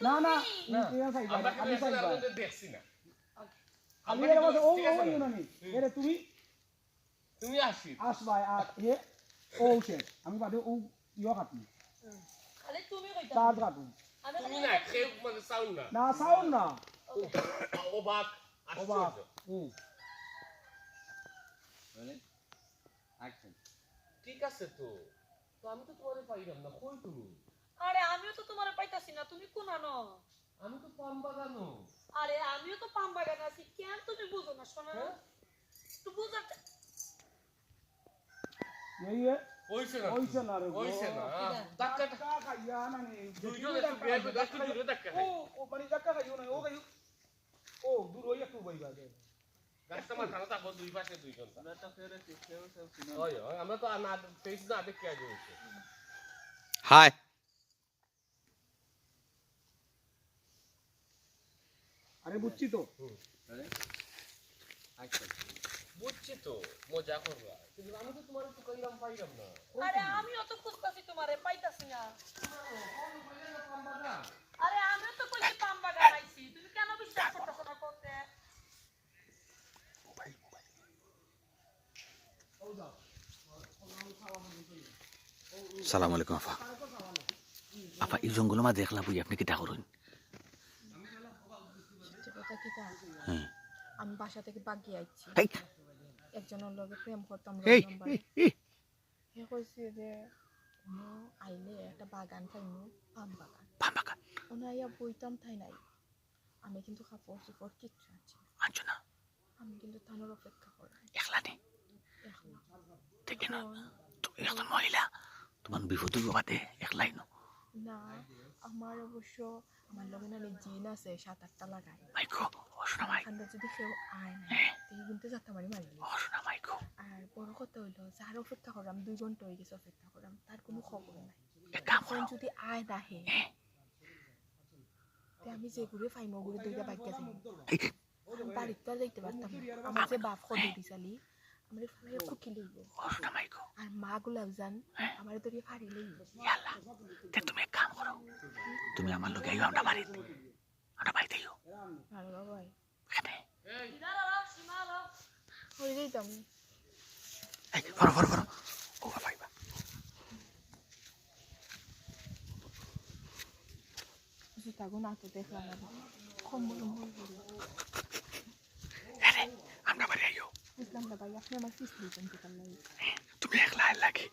না না না তুমি ফাইবা আমরা আমি কিন্তু ফাইবা আমাদের দেখছি না আমি এর মধ্যে ও ও ইউনানি এরে তুমি আসি আসবা আর এ ও সে আমি বাদে ও ইয়া কাটনি খালি তুমি কইতা কাট কাটু আমি তুমি না কেউ মানে সাউন্ড না না সাউন্ড না অবাক অবাক আশ্চর্য অ্যাকশন ঠিক আছে তো তো আমি তো তোমারে পাইলাম না কই তুমি আরে আমিও তো তোমারে পাইতাছি না তুমি কোন আনো আমি তো পাম বাগানো আরে আমিও তো পাম বাগানে আছি কেন তুমি বুঝো না শোনা তো বুঝাতে এই ওইছে না রে ওইছে না ধাক্কা খাইয়া না নে দুইজন একটু বিয়ে করে একটু জোরে ধাক্কা খাই ও মানে ধাক্কা খাইও না ও খাইও ও দূর হইয়া একটু বইবা দে গাছটা মাথানো থাকবো দুই পাশে দুইজন আমরা তো ফেরে কেউ সব শুনে ওই আমরা তো না ফেস না দেখে আগে হইছে হাই আরে বুঝছি তো অ্যাকশন বুঝছি তো মজা করবা কিন্তু আমি তো তোমার তো কইলাম পাইলাম না আরে আমিও তো খুঁজতাছি তোমারে পাইতাছি না আরে আমিও তো কইছি পাম বাগান আইছি তুমি কেন বিশ্বাস করতেছ না করতে সালাম আলাইকুম আফা আফা এই জঙ্গলের মা দেখলা বুঝি আপনি কিটা করুন কথা কি তা হ্যাঁ আমি বাসা থেকে বাগিয়ে আইছি এই একজনের লগে প্রেম করতাম এই নাম্বারে হে কইছে যে আইলে একটা বাগান পাইমু পাম বাগান পাম্বাকা ওনাইয়া বইতাম তাই নাই আমি কিন্তু কাপড় চোপড় কিচ্ছু আনছি না। আনছো না আমি কিন্তু থানোর অপেক্ষা করি একলা নেই এখন দেখে না তুমি এখন মহিলা তোমার বিপদ বাদে একলাই নো না আমার অবশ্য আমার লগে না জিন আছে 7-8টা লাগাই মাইকো অশোনা মাই এখানটা যদি কেউ আয় না তুই কিন্তু যাতে মারি মারলি অশোনা মাইকো আর বড় কথা হইলো যার অপেক্ষা করলাম 2 ঘন্টা হয়ে গেছে অপেক্ষা করলাম তার কোনো খবর নাই এক কাম এখন করো যদি আয় না হে তে আমি যে ঘুরে ফাইমো ঘুরে দুইটা বাইকে যাই বাড়িতে তো যাইতে পারতাম না আমার যে বাপ খদে দিছালি আমার ফালে কুকি লইব অশোনা মাইকো আর মা গুলাব জান আমার দরিয়ে ফাড়ি লইব ইয়াল্লা তে তুমি এক কাম করো তুমি আমার লগে আইও আমরা বাড়িতে আইও ভালো বাবা এখানে দিদারা সীমারা হয়ে যাইতাম এই ফরো ও ভাইবা বুঝি তাগো না তো দেখলাম না কম বড় আরে আমরা বাড়ি আইও বুঝলাম না ভাই আপনি আমার ফিস লইতেন কি কাল তুমি একলা লাগে